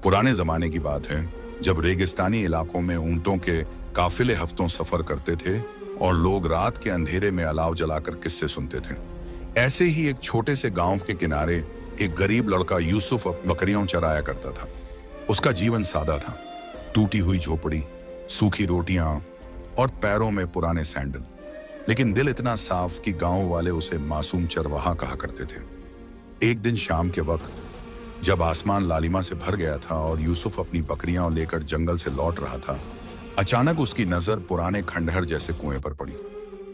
पुराने जमाने की बात है, जब रेगिस्तानी इलाकों में ऊंटों के काफिले हफ्तों सफर करते थे और लोग रात के अंधेरे में अलाव जलाकर किस्से सुनते थे। ऐसे ही एक छोटे से गांव के किनारे एक गरीब लड़का यूसुफ बकरियों चराया करता था। उसका जीवन सादा था, टूटी हुई झोपड़ी, सूखी रोटियां और पैरों में पुराने सैंडल, लेकिन दिल इतना साफ कि गांव वाले उसे मासूम चरवाहा कहा करते थे। एक दिन शाम के वक्त जब आसमान लालिमा से भर गया था और यूसुफ अपनी बकरियां लेकर जंगल से लौट रहा था, अचानक उसकी नजर पुराने खंडहर जैसे कुएं पर पड़ी।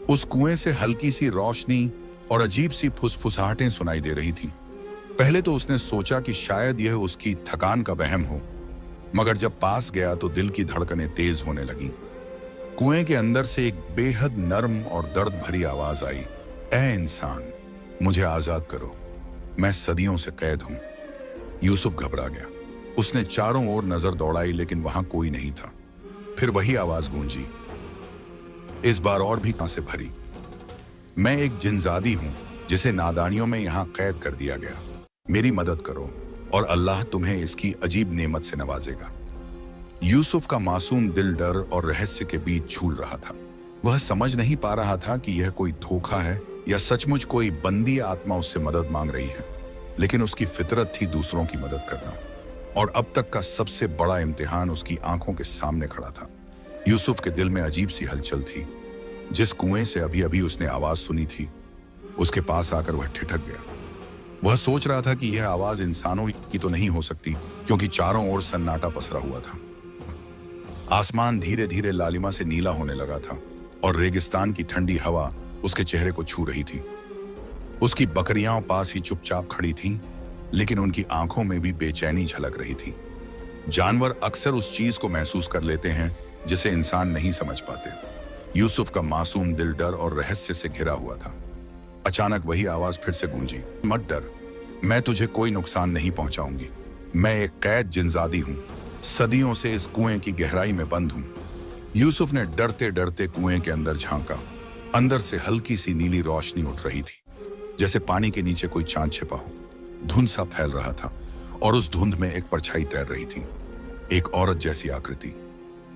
उस कुएं से हल्की सी रोशनी और अजीब सी फुसफुसाहटें सुनाई दे रही थीं। पहले तो उसने सोचा कि शायद यह उसकी थकान का वहम हो, मगर जब पास गया तो दिल की धड़कनें तेज होने लगीं। कुएं के अंदर से एक बेहद नर्म और दर्द भरी आवाज आई, ऐ इंसान, मुझे आजाद करो, मैं सदियों से कैद हूं। यूसुफ घबरा गया। उसने चारों ओर नजर दौड़ाई, लेकिन वहां कोई नहीं था। फिर वही आवाज गूंजी, इस बार और भी कांसे भरी, मैं एक जिनजादी हूं जिसे नादानियों में यहां कैद कर दिया गया। मेरी मदद करो और अल्लाह तुम्हें इसकी अजीब नेमत से नवाजेगा। यूसुफ का मासूम दिल डर और रहस्य के बीच झूल रहा था। वह समझ नहीं पा रहा था कि यह कोई धोखा है या सचमुच कोई बंदी आत्मा उससे मदद मांग रही है। लेकिन उसकी फितरत थी दूसरों की मदद करना, और अब तक का सबसे बड़ा इम्तिहान उसकी आंखों के सामने खड़ा था। यूसुफ के दिल में अजीब सी हलचल थी। जिस कुएं से अभी अभी उसने आवाज सुनी थी, उसके पास आकर वह ठिठक गया। वह सोच रहा था कि यह आवाज इंसानों की तो नहीं हो सकती, क्योंकि चारों ओर सन्नाटा पसरा हुआ था। आसमान धीरे धीरे लालिमा से नीला होने लगा था और रेगिस्तान की ठंडी हवा उसके चेहरे को छू रही थी। उसकी बकरियां पास ही चुपचाप खड़ी थीं, लेकिन उनकी आंखों में भी बेचैनी झलक रही थी। जानवर अक्सर उस चीज को महसूस कर लेते हैं जिसे इंसान नहीं समझ पाते। यूसुफ का मासूम दिल डर और रहस्य से घिरा हुआ था। अचानक वही आवाज फिर से गूंजी, मत डर, मैं तुझे कोई नुकसान नहीं पहुंचाऊंगी। मैं एक कैद जिनजादी हूं, सदियों से इस कुएं की गहराई में बंद हूं। यूसुफ ने डरते डरते कुएं के अंदर झांका। अंदर से हल्की सी नीली रोशनी उठ रही थी, जैसे पानी के नीचे कोई चांद छिपा हो। धुंध सा फैल रहा था और उस धुंध में एक परछाई तैर रही थी, एक औरत जैसी आकृति।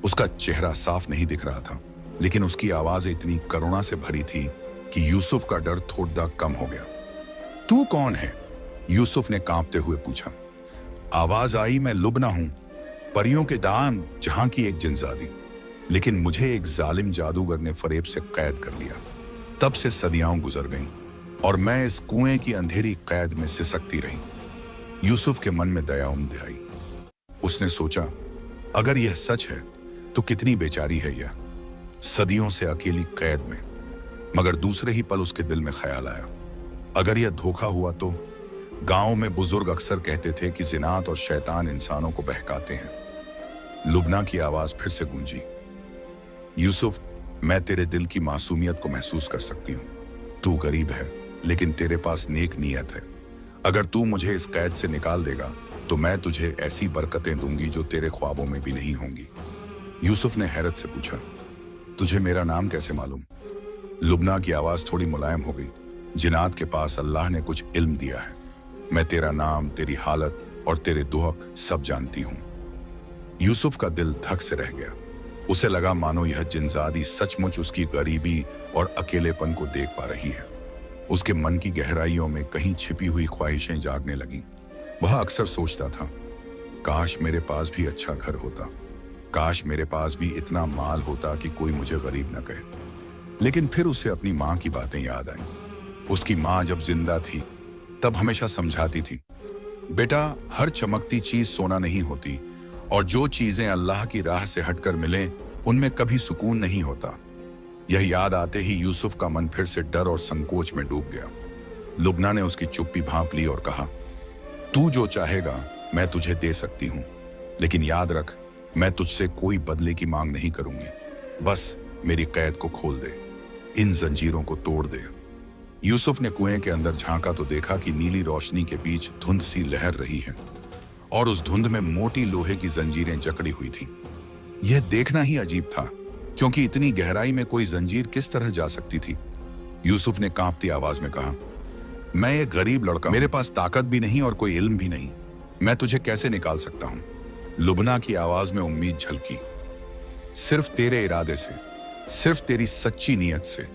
उसका चेहरा साफ नहीं दिख रहा था, लेकिन उसकी आवाज इतनी करुणा से भरी थी कि यूसुफ का डर थोड़ा कम हो गया। तू कौन है? यूसुफ ने कांपते हुए पूछा। आवाज आई, मैं लुबना हूं, परियों के दाम जहां की एक जिनजादी, लेकिन मुझे एक जालिम जादूगर ने फरेब से कैद कर लिया। तब से सदियां गुजर गईं और मैं इस कुएं की अंधेरी कैद में सिसकती रही। यूसुफ के मन में दया उमड़ आई। उसने सोचा, अगर यह सच है तो कितनी बेचारी है यह, सदियों से अकेली कैद में। मगर दूसरे ही पल उसके दिल में ख्याल आया, अगर यह धोखा हुआ तो? गांव में बुजुर्ग अक्सर कहते थे कि जिनात और शैतान इंसानों को बहकाते हैं। लुबना की आवाज फिर से गूंजी, यूसुफ, मैं तेरे दिल की मासूमियत को महसूस कर सकती हूँ। तू गरीब है, लेकिन तेरे पास नेक नीयत है। अगर तू मुझे इस कैद से निकाल देगा तो मैं तुझे ऐसी बरकतें दूंगी जो तेरे ख्वाबों में भी नहीं होंगी। यूसुफ ने हैरत से पूछा, तुझे मेरा नाम कैसे मालूम? लुबना की आवाज थोड़ी मुलायम हो गई, जिनात के पास अल्लाह ने कुछ इल्म दिया है। मैं तेरा नाम, तेरी हालत और तेरे दुआ सब जानती हूं। यूसुफ का दिल धक से रह गया। उसे लगा मानो यह जिनजादी सचमुच उसकी गरीबी और अकेलेपन को देख पा रही है। उसके मन की गहराइयों में कहीं छिपी हुई ख्वाहिशें जागने लगीं। वह अक्सर सोचता था, काश मेरे पास भी अच्छा घर होता, काश मेरे पास भी इतना माल होता कि कोई मुझे गरीब न कहे। लेकिन फिर उसे अपनी माँ की बातें याद आईं। उसकी माँ जब जिंदा थी तब हमेशा समझाती थी, बेटा, हर चमकती चीज सोना नहीं होती, और जो चीजें अल्लाह की राह से हटकर मिलें उनमें कभी सुकून नहीं होता। यह याद आते ही यूसुफ का मन फिर से डर और संकोच में डूब गया। लुबना ने उसकी चुप्पी भांप ली और कहा, तू जो चाहेगा मैं तुझे दे सकती हूँ, लेकिन याद रख, मैं तुझसे कोई बदले की मांग नहीं करूंगी। बस मेरी कैद को खोल दे, इन जंजीरों को तोड़ दे। यूसुफ ने कुएं के अंदर झांका तो देखा कि नीली रोशनी के बीच धुंध सी लहर रही है और उस धुंध में मोटी लोहे की जंजीरें जकड़ी हुई थीं। यह देखना ही अजीब था, क्योंकि इतनी गहराई में कोई जंजीर किस तरह जा सकती थी। यूसुफ ने कांपती आवाज में कहा, मैं एक गरीब लड़का, मेरे पास ताकत भी नहीं और कोई इल्म भी नहीं, मैं तुझे कैसे निकाल सकता हूं? लुबना की आवाज में उम्मीद झलकी। सिर्फ तेरे इरादे से, सिर्फ तेरी सच्ची नीयत से।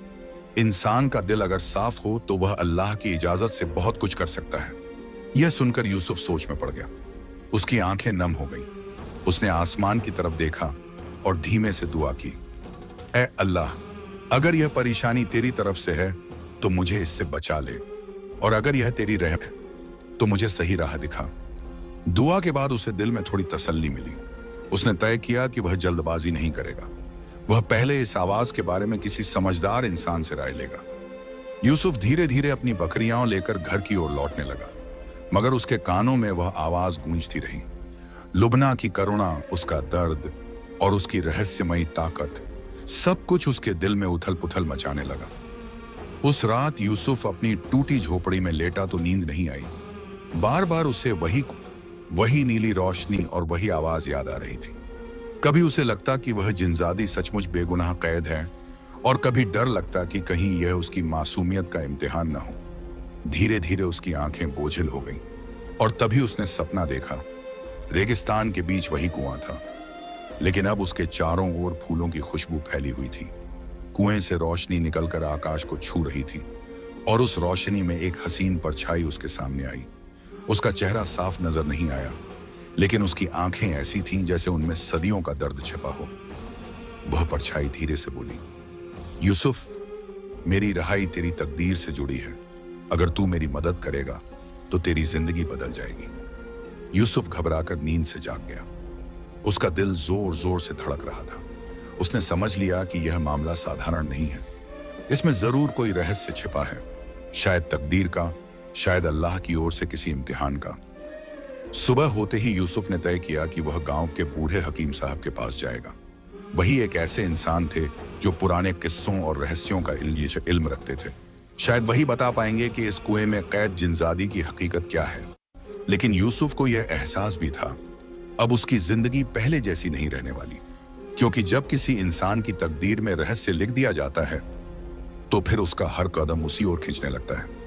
इंसान का दिल अगर साफ हो तो वह अल्लाह की इजाजत से बहुत कुछ कर सकता है। यह सुनकर यूसुफ सोच में पड़ गया। उसकी आंखें नम हो गईं। उसने आसमान की तरफ देखा और धीमे से दुआ की, ऐ अल्लाह, अगर यह परेशानी तेरी तरफ से है तो मुझे इससे बचा ले, और अगर यह तेरी रहम है तो मुझे सही राह दिखा। दुआ के बाद उसे दिल में थोड़ी तसल्ली मिली। उसने तय किया कि वह जल्दबाजी नहीं करेगा। वह पहले इस आवाज के बारे में किसी समझदार इंसान से राय लेगा। यूसुफ धीरे धीरे अपनी बकरियां लेकर घर की ओर लौटने लगा, मगर उसके कानों में वह आवाज गूंजती रही। लुबना की करुणा, उसका दर्द और उसकी रहस्यमयी ताकत, सब कुछ उसके दिल में उथल पुथल मचाने लगा। उस रात यूसुफ अपनी टूटी झोपड़ी में लेटा तो नींद नहीं आई। बार बार उसे वही नीली रोशनी और वही आवाज याद आ रही थी। कभी उसे लगता कि वह जिनजादी सचमुच बेगुनाह कैद है, और कभी डर लगता कि कहीं यह उसकी मासूमियत का इम्तिहान न हो। धीरे धीरे उसकी आंखें बोझिल हो गईं, और तभी उसने सपना देखा। रेगिस्तान के बीच वही कुआं था, लेकिन अब उसके चारों ओर फूलों की खुशबू फैली हुई थी। कुएं से रोशनी निकलकर आकाश को छू रही थी, और उस रोशनी में एक हसीन परछाई उसके सामने आई। उसका चेहरा साफ नजर नहीं आया, लेकिन उसकी आंखें ऐसी थीं जैसे उनमें सदियों का दर्द छिपा हो। वह परछाई धीरे से बोली, यूसुफ, मेरी रहाई तेरी तकदीर से जुड़ी है। अगर तू मेरी मदद करेगा तो तेरी जिंदगी बदल जाएगी। यूसुफ घबराकर नींद से जाग गया। उसका दिल जोर जोर से धड़क रहा था। उसने समझ लिया कि यह मामला साधारण नहीं है। इसमें जरूर कोई रहस्य छिपा है, शायद तकदीर का, शायद अल्लाह की ओर से किसी इम्तिहान का। सुबह होते ही यूसुफ ने तय किया कि वह गांव के बूढ़े हकीम साहब के पास जाएगा। वही एक ऐसे इंसान थे जो पुराने किस्सों और रहस्यों का इल्म रखते थे। शायद वही बता पाएंगे कि इस कुएं में कैद जिनजादी की हकीकत क्या है। लेकिन यूसुफ को यह एहसास भी था, अब उसकी जिंदगी पहले जैसी नहीं रहने वाली, क्योंकि जब किसी इंसान की तकदीर में रहस्य लिख दिया जाता है तो फिर उसका हर कदम उसी ओर खींचने लगता है।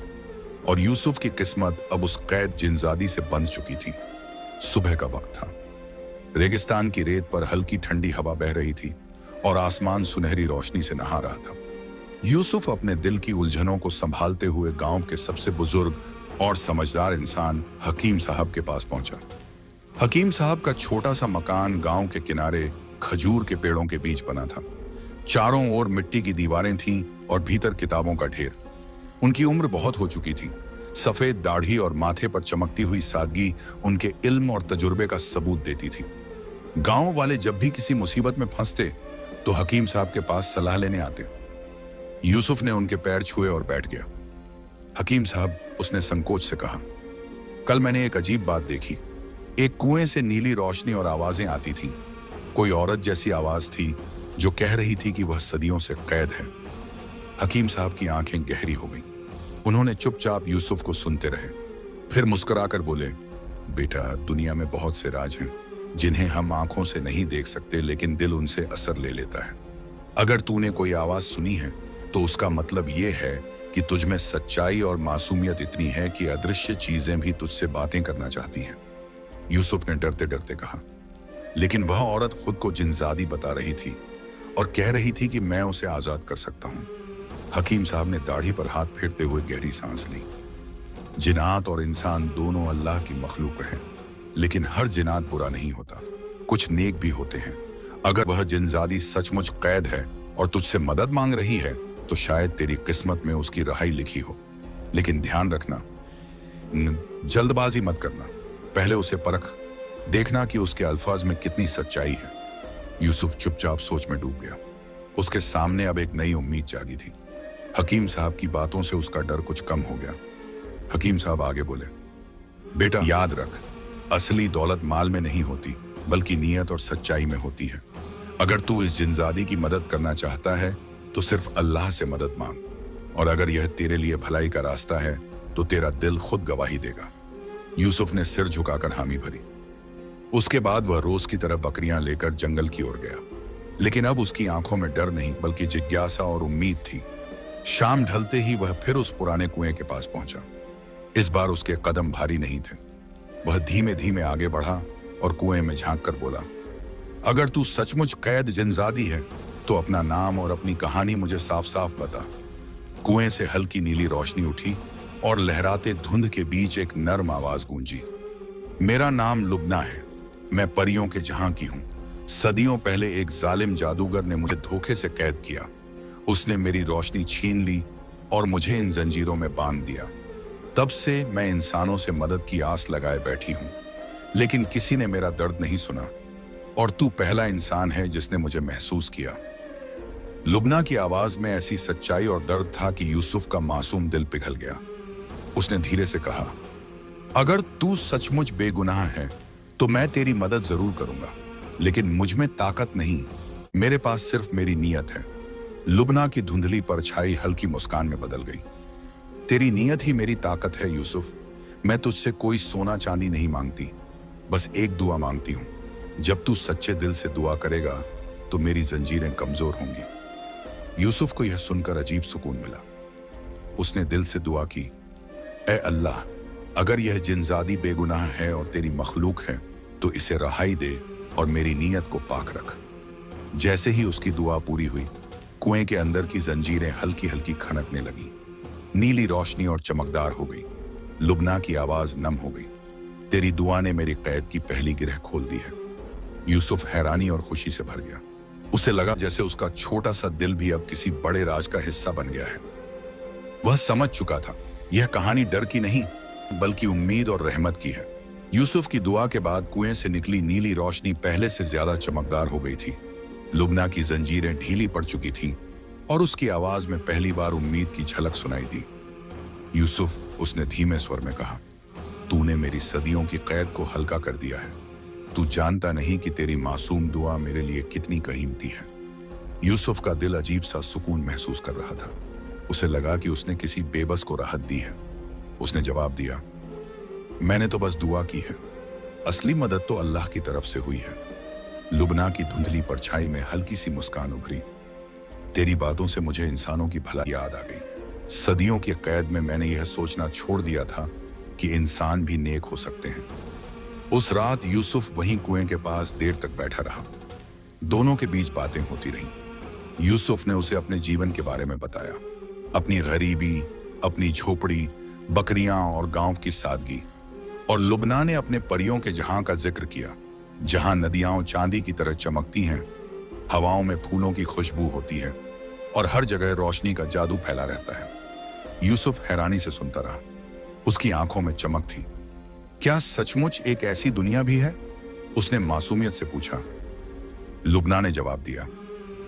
और यूसुफ की किस्मत अब उस कैद जिनजादी से बंध चुकी थी। सुबह का वक्त था। रेगिस्तान की रेत पर हल्की ठंडी हवा बह रही थी और आसमान सुनहरी रोशनी से नहा रहा था। यूसुफ अपने दिल की उलझनों को संभालते हुए गांव के सबसे बुजुर्ग और समझदार इंसान हकीम साहब के पास पहुंचा। हकीम साहब का छोटा सा मकान गांव के किनारे खजूर के पेड़ों के बीच बना था। चारों ओर मिट्टी की दीवारें थीं और भीतर किताबों का ढेर। उनकी उम्र बहुत हो चुकी थी। सफेद दाढ़ी और माथे पर चमकती हुई सादगी उनके इल्म और तजुर्बे का सबूत देती थी। गांव वाले जब भी किसी मुसीबत में फंसते तो हकीम साहब के पास सलाह लेने आते। यूसुफ ने उनके पैर छुए और बैठ गया। हकीम साहब, उसने संकोच से कहा, कल मैंने एक अजीब बात देखी। एक कुएं से नीली रोशनी और आवाजें आती थीं। कोई औरत जैसी आवाज थी जो कह रही थी कि वह सदियों से कैद है। हकीम साहब की आंखें गहरी हो गईं। उन्होंने चुपचाप यूसुफ को सुनते रहे, फिर मुस्कुराकर बोले, बेटा, दुनिया में बहुत से राज हैं जिन्हें हम आंखों से नहीं देख सकते, लेकिन दिल उनसे असर ले लेता है। अगर तूने कोई आवाज सुनी है तो उसका मतलब यह है कि तुझ में सच्चाई और मासूमियत इतनी है कि अदृश्य चीजें भी तुझसे बातें करना चाहती हैं। यूसुफ ने डरते डरते कहा, लेकिन वह औरत खुद को जिनजादी बता रही थी और कह रही थी कि मैं उसे आजाद कर सकता हूं। हकीम साहब ने दाढ़ी पर हाथ फेरते हुए गहरी सांस ली। जिन्नात और इंसान दोनों अल्लाह की मखलूक हैं, लेकिन हर जिन्नात बुरा नहीं होता। कुछ नेक भी होते हैं। अगर वह जिनजादी सचमुच कैद है और तुझसे मदद मांग रही है तो शायद तेरी किस्मत में उसकी रहाई लिखी हो। लेकिन ध्यान रखना, जल्दबाजी मत करना। पहले उसे परख, देखना कि उसके अल्फाज में कितनी सच्चाई है। यूसुफ चुपचाप सोच में डूब गया। उसके सामने अब एक नई उम्मीद जागी थी। हकीम साहब की बातों से उसका डर कुछ कम हो गया। हकीम साहब आगे बोले, बेटा, याद रख, असली दौलत माल में नहीं होती, बल्कि नीयत और सच्चाई में होती है। अगर तू इस जिनजादी की मदद करना चाहता है तो सिर्फ अल्लाह से मदद मांग, और अगर यह तेरे लिए भलाई का रास्ता है तो तेरा दिल खुद गवाही देगा। यूसुफ ने सिर झुकाकर हामी भरी। उसके बाद वह रोज की तरह बकरियां लेकर जंगल की ओर गया, लेकिन अब उसकी आंखों में डर नहीं बल्कि जिज्ञासा और उम्मीद थी। शाम ढलते ही वह फिर उस पुराने कुएं के पास पहुंचा। इस बार उसके कदम भारी नहीं थे। वह धीमे धीमे आगे बढ़ा और कुएं में झांक कर बोला, अगर तू सचमुच कैद जिनजादी है तो अपना नाम और अपनी कहानी मुझे साफ साफ बता। कुएं से हल्की नीली रोशनी उठी और लहराते धुंध के बीच एक नर्म आवाज गूंजी, मेरा नाम लुबना है, मैं परियों के जहां की हूं। सदियों पहले एक जालिम जादूगर ने मुझे धोखे से कैद किया। उसने मेरी रोशनी छीन ली और मुझे इन जंजीरों में बांध दिया। तब से मैं इंसानों से मदद की आस लगाए बैठी हूं, लेकिन किसी ने मेरा दर्द नहीं सुना और तू पहला इंसान है जिसने मुझे महसूस किया। लुबना की आवाज में ऐसी सच्चाई और दर्द था कि यूसुफ का मासूम दिल पिघल गया। उसने धीरे से कहा, अगर तू सचमुच बेगुनाह है तो मैं तेरी मदद जरूर करूंगा, लेकिन मुझ में ताकत नहीं, मेरे पास सिर्फ मेरी नीयत है। लुबना की धुंधली परछाई हल्की मुस्कान में बदल गई। तेरी नीयत ही मेरी ताकत है यूसुफ। मैं तुझसे कोई सोना चांदी नहीं मांगती, बस एक दुआ मांगती हूं। जब तू सच्चे दिल से दुआ करेगा तो मेरी जंजीरें कमजोर होंगी। यूसुफ को यह सुनकर अजीब सुकून मिला। उसने दिल से दुआ की, ए अल्लाह, अगर यह जिनजादी बेगुनाह है और तेरी मखलूक है तो इसे रहाई दे और मेरी नीयत को पाक रख। जैसे ही उसकी दुआ पूरी हुई, कुएं के अंदर की जंजीरें हल्की हल्की खनकने लगी। नीली रोशनी और चमकदार हो गई। लुबना की आवाज नम हो गई, तेरी दुआ ने मेरी कैद की पहली गिरह खोल दी है। यूसुफ हैरानी और खुशी से भर गया। उसे लगा जैसे उसका छोटा सा दिल भी अब किसी बड़े राज का हिस्सा बन गया है। वह समझ चुका था, यह कहानी डर की नहीं बल्कि उम्मीद और रहमत की है। यूसुफ की दुआ के बाद कुएं से निकली नीली रोशनी पहले से ज्यादा चमकदार हो गई थी। लुबना की जंजीरें ढीली पड़ चुकी थीं और उसकी आवाज में पहली बार उम्मीद की झलक सुनाई दी। यूसुफ, उसने धीमे स्वर में कहा, तूने मेरी सदियों की कैद को हल्का कर दिया है। तू जानता नहीं कि तेरी मासूम दुआ मेरे लिए कितनी कीमती है। यूसुफ का दिल अजीब सा सुकून महसूस कर रहा था। उसे लगा कि उसने किसी बेबस को राहत दी है। उसने जवाब दिया, मैंने तो बस दुआ की है, असली मदद तो अल्लाह की तरफ से हुई है। लुबना की धुंधली परछाई में हल्की सी मुस्कान उभरी, तेरी बातों से मुझे इंसानों की भलाई याद आ गई। सदियों की कैद में मैंने यह सोचना छोड़ दिया था कि इंसान भी नेक हो सकते हैं। उस रात यूसुफ वहीं कुएं के पास देर तक बैठा रहा। दोनों के बीच बातें होती रहीं। यूसुफ ने उसे अपने जीवन के बारे में बताया, अपनी गरीबी, अपनी झोपड़ी, बकरियां और गांव की सादगी। और लुबना ने अपने परियों के जहां का जिक्र किया, जहां नदियां चांदी की तरह चमकती हैं, हवाओं में फूलों की खुशबू होती है और हर जगह रोशनी का जादू फैला रहता है। यूसुफ हैरानी से सुनता रहा। उसकी आंखों में चमक थी। क्या सचमुच एक ऐसी दुनिया भी है? उसने मासूमियत से पूछा। लुबना ने जवाब दिया,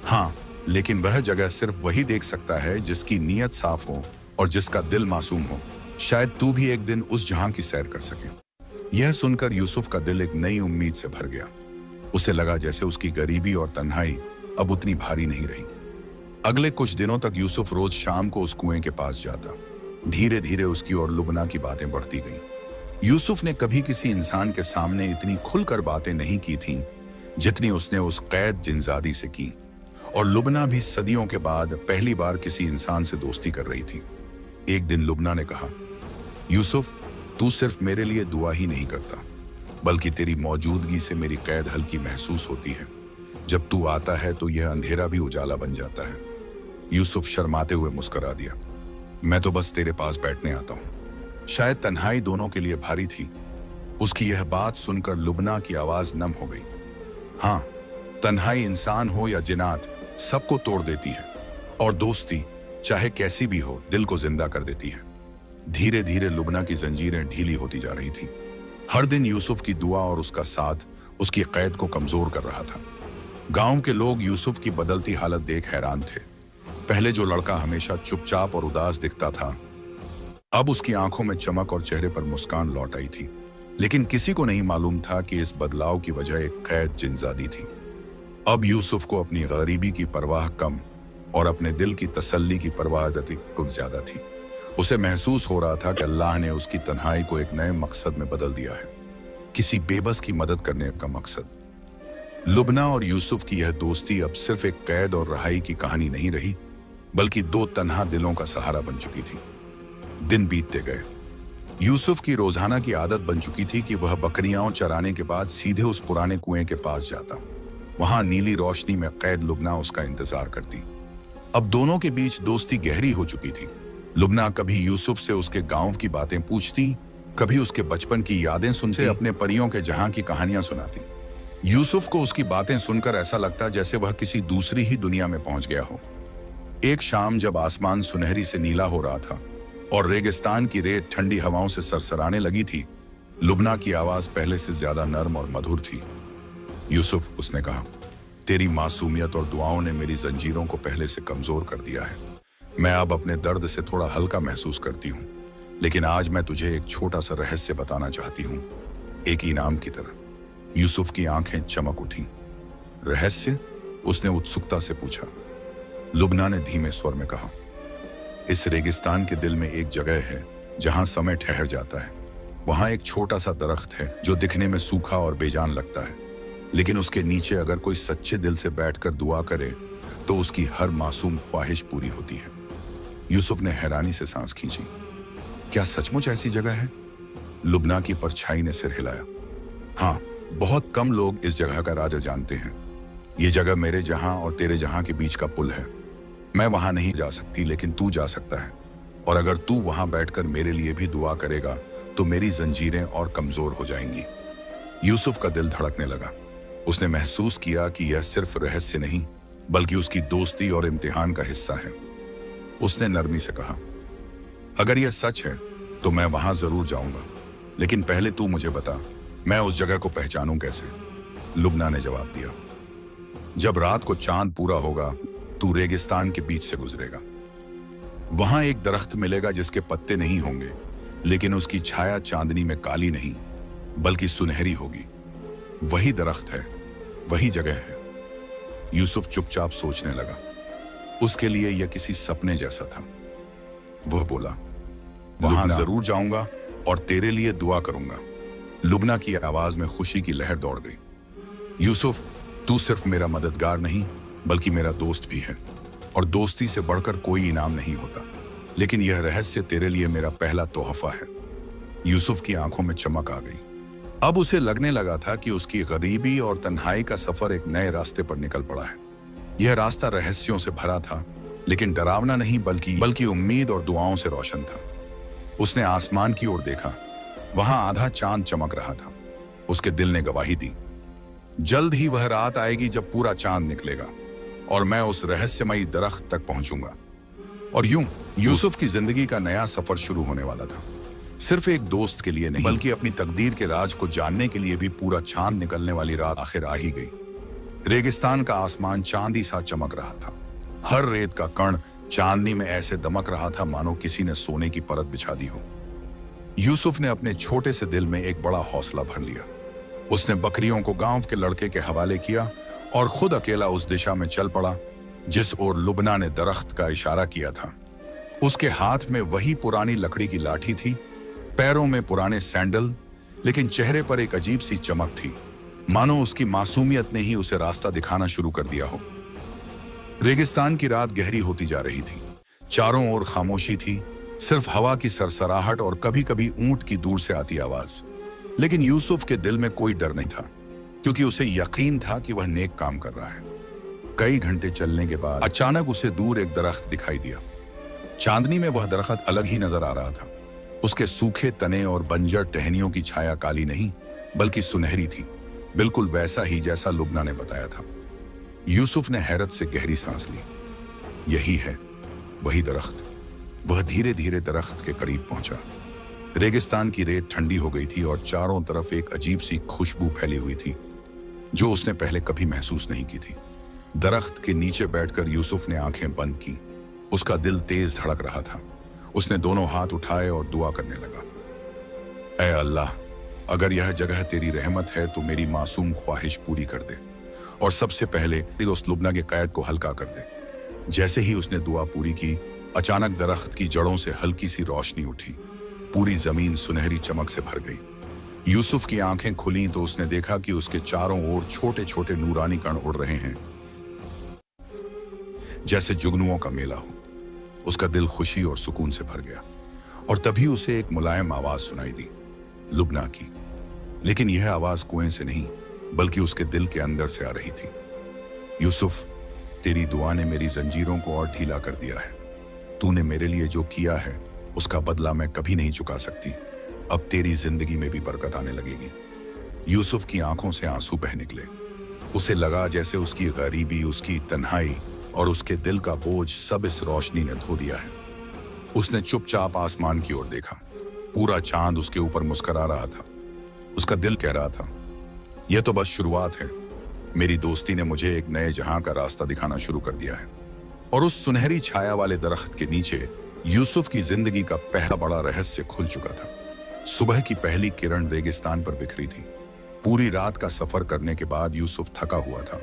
हाँ, लेकिन वह जगह सिर्फ वही देख सकता है जिसकी नीयत साफ हो और जिसका दिल मासूम हो। शायद तू भी एक दिन उस जहां की सैर कर सके। यह सुनकर यूसुफ का दिल एक नई उम्मीद से भर गया। उसे लगा जैसे उसकी गरीबी और तन्हाई अब उतनी भारी नहीं रही। अगले कुछ दिनों तक यूसुफ रोज शाम को उस कुएं के पास जाता। धीरे धीरे उसकी और लुबना की बातें बढ़ती गईं। यूसुफ ने कभी किसी इंसान के सामने इतनी खुलकर बातें नहीं की थीं जितनी उसने उस कैद जिनजादी से की। और लुबना भी सदियों के बाद पहली बार किसी इंसान से दोस्ती कर रही थी। एक दिन लुबना ने कहा, यूसुफ, तू सिर्फ मेरे लिए दुआ ही नहीं करता, बल्कि तेरी मौजूदगी से मेरी कैद हल्की महसूस होती है। जब तू आता है तो यह अंधेरा भी उजाला बन जाता है। यूसुफ शर्माते हुए मुस्कुरा दिया, मैं तो बस तेरे पास बैठने आता हूं। शायद तन्हाई दोनों के लिए भारी थी। उसकी यह बात सुनकर लुबना की आवाज नम हो गई। हाँ, तन्हाई इंसान हो या जिन्नात सबको तोड़ देती है, और दोस्ती चाहे कैसी भी हो दिल को जिंदा कर देती है। धीरे धीरे लुबना की जंजीरें ढीली होती जा रही थी। हर दिन यूसुफ की दुआ और उसका साथ उसकी कैद को कमजोर कर रहा था। गांव के लोग यूसुफ की बदलती हालत देख हैरान थे। पहले जो लड़का हमेशा चुपचाप और उदास दिखता था, अब उसकी आंखों में चमक और चेहरे पर मुस्कान लौट आई थी। लेकिन किसी को नहीं मालूम था कि इस बदलाव की वजह एक कैद जिनजादी थी। अब यूसुफ को अपनी गरीबी की परवाह कम और अपने दिल की तसल्ली की परवाह अधिक कुछ ज्यादा थी। उसे महसूस हो रहा था कि अल्लाह ने उसकी तन्हाई को एक नए मकसद में बदल दिया है, किसी बेबस की मदद करने का मकसद। लुबना और यूसुफ की यह दोस्ती अब सिर्फ एक कैद और रहाई की कहानी नहीं रही, बल्कि दो तन्हा दिलों का सहारा बन चुकी थी। दिन बीतते गए। यूसुफ की रोजाना की आदत बन चुकी थी कि वह बकरियां चराने के बाद सीधे उस पुराने कुएं के पास जाता। वहां नीली रोशनी में कैद लुबना उसका इंतजार करती। अब दोनों के बीच दोस्ती गहरी हो चुकी थी। लुबना कभी यूसुफ से उसके गांव की बातें पूछती, कभी उसके बचपन की यादें सुनते, अपने परियों के जहां की कहानियां सुनाती। यूसुफ को उसकी बातें सुनकर ऐसा लगता जैसे वह किसी दूसरी ही दुनिया में पहुंच गया हो। एक शाम जब आसमान सुनहरी से नीला हो रहा था और रेगिस्तान की रेत ठंडी हवाओं से सरसराने लगी थी, लुबना की आवाज पहले से ज्यादा नर्म और मधुर थी। यूसुफ, उसने कहा, तेरी मासूमियत और दुआओं ने मेरी जंजीरों को पहले से कमजोर कर दिया है। मैं अब अपने दर्द से थोड़ा हल्का महसूस करती हूँ, लेकिन आज मैं तुझे एक छोटा सा रहस्य बताना चाहती हूँ, एक इनाम की तरह। यूसुफ की आंखें चमक उठी। रहस्य? उसने उत्सुकता से पूछा। लुबना ने धीमे स्वर में कहा, इस रेगिस्तान के दिल में एक जगह है जहां समय ठहर जाता है। वहां एक छोटा सा दरख्त है जो दिखने में सूखा और बेजान लगता है, लेकिन उसके नीचे अगर कोई सच्चे दिल से बैठकर दुआ करे तो उसकी हर मासूम ख्वाहिश पूरी होती है। यूसुफ ने हैरानी से सांस खींची। क्या सचमुच ऐसी जगह है? लुबना की परछाई ने सिर हिलाया। हाँ, बहुत कम लोग इस जगह का राज जानते हैं। ये जगह मेरे जहां और तेरे जहां के बीच का पुल है। मैं वहां नहीं जा सकती, लेकिन तू जा सकता है। और अगर तू वहां बैठकर मेरे लिए भी दुआ करेगा तो मेरी जंजीरें और कमजोर हो जाएंगी। यूसुफ का दिल धड़कने लगा। उसने महसूस किया कि यह सिर्फ रहस्य नहीं, बल्कि उसकी दोस्ती और इम्तिहान का हिस्सा है। उसने नरमी से कहा, अगर यह सच है तो मैं वहां जरूर जाऊंगा, लेकिन पहले तू मुझे बता, मैं उस जगह को पहचानूं कैसे? लुबना ने जवाब दिया, जब रात को चांद पूरा होगा तू रेगिस्तान के बीच से गुजरेगा। वहां एक दरख्त मिलेगा जिसके पत्ते नहीं होंगे, लेकिन उसकी छाया चांदनी में काली नहीं बल्कि सुनहरी होगी। वही दरख्त है, वही जगह है। यूसुफ चुपचाप सोचने लगा। उसके लिए यह किसी सपने जैसा था। वह बोला, वहां जरूर जाऊंगा और तेरे लिए दुआ करूंगा। लुबना की आवाज में खुशी की लहर दौड़ गई। यूसुफ, तू सिर्फ मेरा मददगार नहीं बल्कि मेरा दोस्त भी है, और दोस्ती से बढ़कर कोई इनाम नहीं होता। लेकिन यह रहस्य तेरे लिए मेरा पहला तोहफा है। यूसुफ की आंखों में चमक आ गई। अब उसे लगने लगा था कि उसकी गरीबी और तन्हाई का सफर एक नए रास्ते पर निकल पड़ा है। यह रास्ता रहस्यों से भरा था, लेकिन डरावना नहीं बल्कि उम्मीद और दुआओं से रोशन था। उसने आसमान की ओर देखा। वहां आधा चांद चमक रहा था। उसके दिल ने गवाही दी, जल्द ही वह रात आएगी जब पूरा चांद निकलेगा और मैं उस रहस्यमयी दरख्त तक पहुंचूंगा। और यूं यूसुफ की जिंदगी का नया सफर शुरू होने वाला था। सिर्फ एक दोस्त के लिए नहीं, बल्कि अपनी तकदीर के राज को जानने के लिए भी। पूरा चांद निकलने वाली रात आखिर आ ही गई। रेगिस्तान का आसमान चांदी सा चमक रहा था। हर रेत का कण चांदनी में ऐसे दमक रहा था मानो किसी ने सोने की परत बिछा दी हो। यूसुफ ने अपने छोटे से दिल में एक बड़ा हौसला भर लिया। उसने बकरियों को गांव के लड़के के हवाले किया और खुद अकेला उस दिशा में चल पड़ा जिस ओर लुबना ने दरख्त का इशारा किया था। उसके हाथ में वही पुरानी लकड़ी की लाठी थी, पैरों में पुराने सैंडल, लेकिन चेहरे पर एक अजीब सी चमक थी, मानो उसकी मासूमियत ने ही उसे रास्ता दिखाना शुरू कर दिया हो। रेगिस्तान की रात गहरी होती जा रही थी। चारों ओर खामोशी थी, सिर्फ हवा की सरसराहट और कभी कभी ऊंट की दूर से आती आवाज। लेकिन यूसुफ के दिल में कोई डर नहीं था, क्योंकि उसे यकीन था कि वह नेक काम कर रहा है। कई घंटे चलने के बाद अचानक उसे दूर एक दरख्त दिखाई दिया। चांदनी में वह दरख्त अलग ही नजर आ रहा था। उसके सूखे तने और बंजर टहनियों की छाया काली नहीं बल्कि सुनहरी थी, बिल्कुल वैसा ही जैसा लुबना ने बताया था। यूसुफ ने हैरत से गहरी सांस ली। यही है, वही दरख्त। वह धीरे धीरे दरख्त के करीब पहुंचा। रेगिस्तान की रेत ठंडी हो गई थी और चारों तरफ एक अजीब सी खुशबू फैली हुई थी जो उसने पहले कभी महसूस नहीं की थी। दरख्त के नीचे बैठकर यूसुफ ने आंखें बंद की। उसका दिल तेज धड़क रहा था। उसने दोनों हाथ उठाए और दुआ करने लगा, ऐ अल्लाह, अगर यह जगह तेरी रहमत है तो मेरी मासूम ख्वाहिश पूरी कर दे, और सबसे पहले उस लुबना के कैद को हल्का कर दे। जैसे ही उसने दुआ पूरी की, अचानक दरख्त की जड़ों से हल्की सी रोशनी उठी। पूरी जमीन सुनहरी चमक से भर गई। यूसुफ की आंखें खुली तो उसने देखा कि उसके चारों ओर छोटे छोटे नूरानी कण उड़ रहे हैं, जैसे जुगनुओं का मेला हो। उसका दिल खुशी और सुकून से भर गया। और तभी उसे एक मुलायम आवाज सुनाई दी, लुबना की। लेकिन यह आवाज कुएं से नहीं बल्कि उसके दिल के अंदर से आ रही थी। यूसुफ, तेरी दुआ ने मेरी जंजीरों को और ढीला कर दिया है। तूने मेरे लिए जो किया है उसका बदला मैं कभी नहीं चुका सकती। अब तेरी जिंदगी में भी बरकत आने लगेगी। यूसुफ की आंखों से आंसू बह निकले। उसे लगा जैसे उसकी गरीबी, उसकी तन्हाई और उसके दिल का बोझ सब इस रोशनी ने धो दिया है। उसने चुपचाप आसमान की ओर देखा। पूरा चांद उसके ऊपर मुस्कुरा रहा था। उसका दिल कह रहा था, यह तो बस शुरुआत है। मेरी दोस्ती ने मुझे एक नए जहां का रास्ता दिखाना शुरू कर दिया है। और उस सुनहरी छाया वाले दरख्त के नीचे यूसुफ की जिंदगी का पहला बड़ा रहस्य खुल चुका था। सुबह की पहली किरण रेगिस्तान पर बिखरी थी। पूरी रात का सफर करने के बाद यूसुफ थका हुआ था,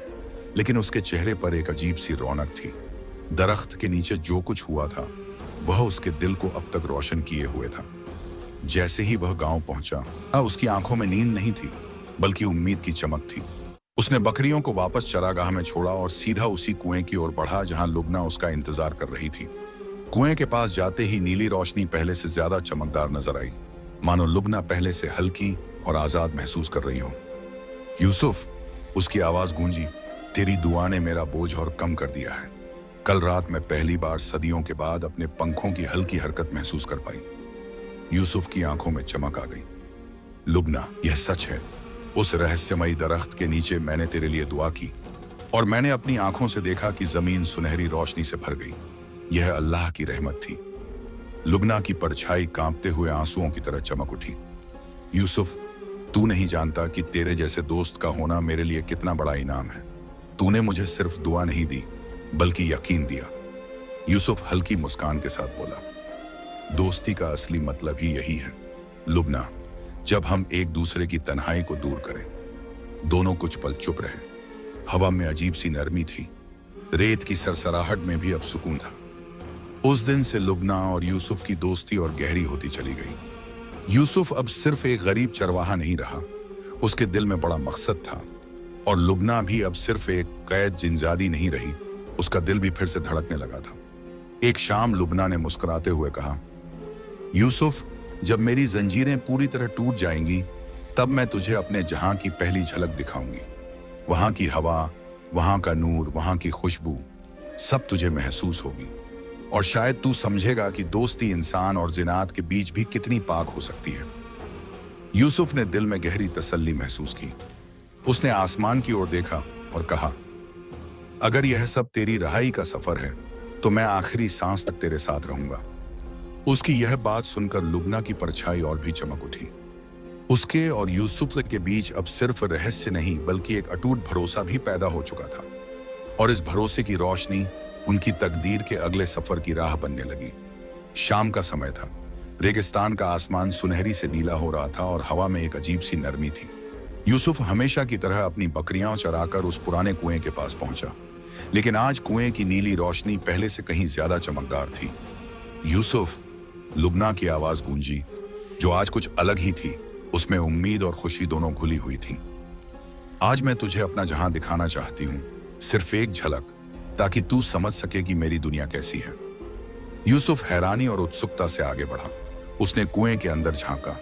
लेकिन उसके चेहरे पर एक अजीब सी रौनक थी। दरख्त के नीचे जो कुछ हुआ था वह उसके दिल को अब तक रोशन किए हुए था। जैसे ही वह गांव पहुंचा, उसकी आंखों में नींद नहीं थी बल्कि उम्मीद की चमक थी। उसने बकरियों को वापस चरागाह में छोड़ा और सीधा उसी कुएं की ओर बढ़ा जहां लुबना उसका इंतजार कर रही थी। कुएं के पास जाते ही नीली रोशनी पहले से ज्यादा चमकदार नजर आई, मानो लुबना पहले से हल्की और आजाद महसूस कर रही हो। यूसुफ, उसकी आवाज गूंजी, तेरी दुआ ने मेरा बोझ और कम कर दिया है। कल रात मैं पहली बार सदियों के बाद अपने पंखों की हल्की हरकत महसूस कर पाई। यूसुफ की आंखों में चमक आ गई। लुबना, यह सच है। उस रहस्यमयी दरख्त के नीचे मैंने तेरे लिए दुआ की और मैंने अपनी आंखों से देखा कि जमीन सुनहरी रोशनी से भर गई। यह अल्लाह की रहमत थी। लुबना की परछाई कांपते हुए आंसुओं की तरह चमक उठी। यूसुफ, तू नहीं जानता कि तेरे जैसे दोस्त का होना मेरे लिए कितना बड़ा इनाम है। तूने मुझे सिर्फ दुआ नहीं दी बल्कि यकीन दिया। यूसुफ हल्की मुस्कान के साथ बोला, दोस्ती का असली मतलब ही यही है लुबना, जब हम एक दूसरे की तन्हाई को दूर करें। दोनों कुछ पल चुप रहे। हवा में अजीब सी नरमी थी। रेत की सरसराहट में भी अब सुकून था। उस दिन से लुबना और यूसुफ की दोस्ती और गहरी होती चली गई। यूसुफ अब सिर्फ एक गरीब चरवाहा नहीं रहा, उसके दिल में बड़ा मकसद था। और लुबना भी अब सिर्फ एक कैद जिनजादी नहीं रही, उसका दिल भी फिर से धड़कने लगा था। एक शाम लुबना ने मुस्कुराते हुए कहा, यूसुफ, जब मेरी जंजीरें पूरी तरह टूट जाएंगी तब मैं तुझे अपने जहां की पहली झलक दिखाऊंगी। वहां की हवा, वहां का नूर, वहां की खुशबू सब तुझे महसूस होगी। और शायद तू समझेगा कि दोस्ती इंसान और जिनात के बीच भी कितनी पाक हो सकती है। यूसुफ ने दिल में गहरी तसल्ली महसूस की। उसने आसमान की ओर देखा और कहा, अगर यह सब तेरी रहाई का सफर है तो मैं आखिरी सांस तक तेरे साथ रहूंगा। उसकी यह बात सुनकर लुबना की परछाई और भी चमक उठी। उसके और यूसुफ के बीच अब सिर्फ रहस्य नहीं बल्कि एक अटूट भरोसा भी पैदा हो चुका था। और इस भरोसे की रोशनी उनकी तकदीर के अगले सफर की राह बनने लगी। शाम का समय था। रेगिस्तान का आसमान सुनहरी से नीला हो रहा था और हवा में एक अजीब सी नरमी थी। यूसुफ हमेशा की तरह अपनी बकरियां चराकर उस पुराने कुएं के पास पहुंचा, लेकिन आज कुएं की नीली रोशनी पहले से कहीं ज्यादा चमकदार थी। यूसुफ, लुबना की आवाज गूंजी, जो आज कुछ अलग ही थी। उसमें उम्मीद और खुशी दोनों घुली हुई थी। आज मैं तुझे अपना जहां दिखाना चाहती हूं, सिर्फ एक झलक, ताकि तू समझ सके कि मेरी दुनिया कैसी है। यूसुफ हैरानी और उत्सुकता से आगे बढ़ा। उसने कुएं के अंदर झांका।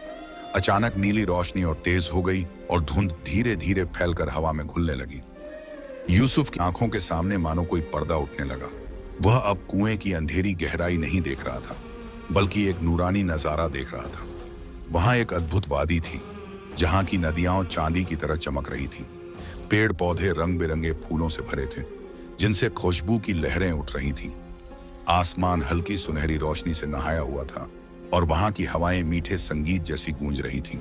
अचानक नीली रोशनी और तेज हो गई और धुंध धीरे धीरे फैलकर हवा में घुलने लगी। यूसुफ की आंखों के सामने मानो कोई पर्दा उठने लगा। वह अब कुएं की अंधेरी गहराई नहीं देख रहा था बल्कि एक नूरानी नजारा देख रहा था। वहां एक अद्भुत वादी थी जहां की नदियां चांदी की तरह चमक रही थीं। पेड़ पौधे रंग बिरंगे फूलों से भरे थे जिनसे खुशबू की लहरें उठ रही थीं। आसमान हल्की सुनहरी रोशनी से नहाया हुआ था और वहां की हवाएं मीठे संगीत जैसी गूंज रही थीं।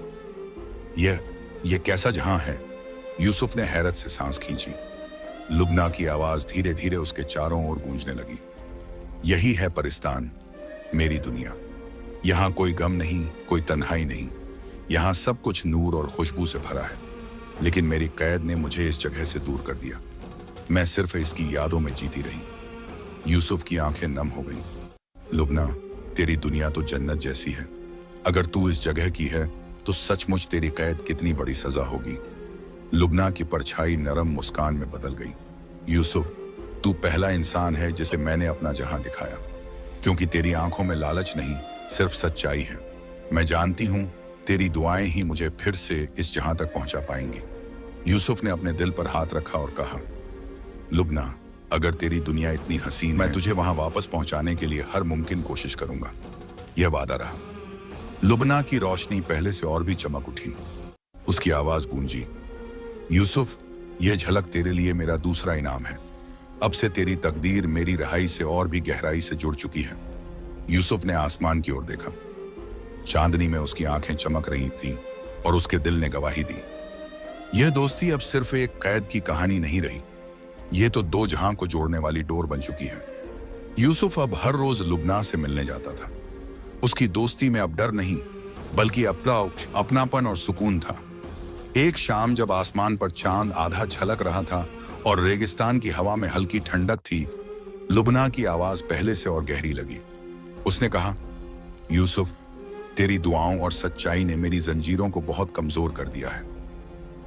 यह कैसा जहां है? यूसुफ ने हैरत से सांस खींची। लुबना की आवाज धीरे धीरे उसके चारों ओर गूंजने लगी। यही है परिस्तान, मेरी दुनिया। यहाँ कोई गम नहीं, कोई तन्हाई नहीं। यहाँ सब कुछ नूर और खुशबू से भरा है। लेकिन मेरी कैद ने मुझे इस जगह से दूर कर दिया। मैं सिर्फ इसकी यादों में जीती रही। यूसुफ की आंखें नम हो गईं। लुबना, तेरी दुनिया तो जन्नत जैसी है। अगर तू इस जगह की है तो सचमुच तेरी कैद कितनी बड़ी सजा होगी। लुबना की परछाई नरम मुस्कान में बदल गई। यूसुफ, तू पहला इंसान है जिसे मैंने अपना जहां दिखाया, क्योंकि तेरी आंखों में लालच नहीं, सिर्फ सच्चाई है। मैं जानती हूं तेरी दुआएं ही मुझे फिर से इस जहां तक पहुंचा पाएंगी। यूसुफ ने अपने दिल पर हाथ रखा और कहा, लुबना, अगर तेरी दुनिया इतनी हसीन, मैं तुझे वहां वापस पहुंचाने के लिए हर मुमकिन कोशिश करूंगा। यह वादा रहा। लुबना की रोशनी पहले से और भी चमक उठी। उसकी आवाज गूंजी, यूसुफ, यह झलक तेरे लिए मेरा दूसरा इनाम है। अब से तेरी तकदीर मेरी रहाई से और भी गहराई से जुड़ चुकी है। यूसुफ ने आसमान की ओर देखा। चांदनी में उसकी आंखें चमक रही थीं और उसके दिल ने गवाही दी। यह दोस्ती अब सिर्फ एक कैद की कहानी नहीं रही, यह तो दो जहां को जोड़ने वाली डोर बन चुकी है। यूसुफ अब हर रोज लुबना से मिलने जाता था। उसकी दोस्ती में अब डर नहीं, बल्कि अपनापन और सुकून था। एक शाम जब आसमान पर चांद आधा झलक रहा था और रेगिस्तान की हवा में हल्की ठंडक थी, लुबना की आवाज पहले से और गहरी लगी। उसने कहा, यूसुफ, तेरी दुआओं और सच्चाई ने मेरी जंजीरों को बहुत कमजोर कर दिया है,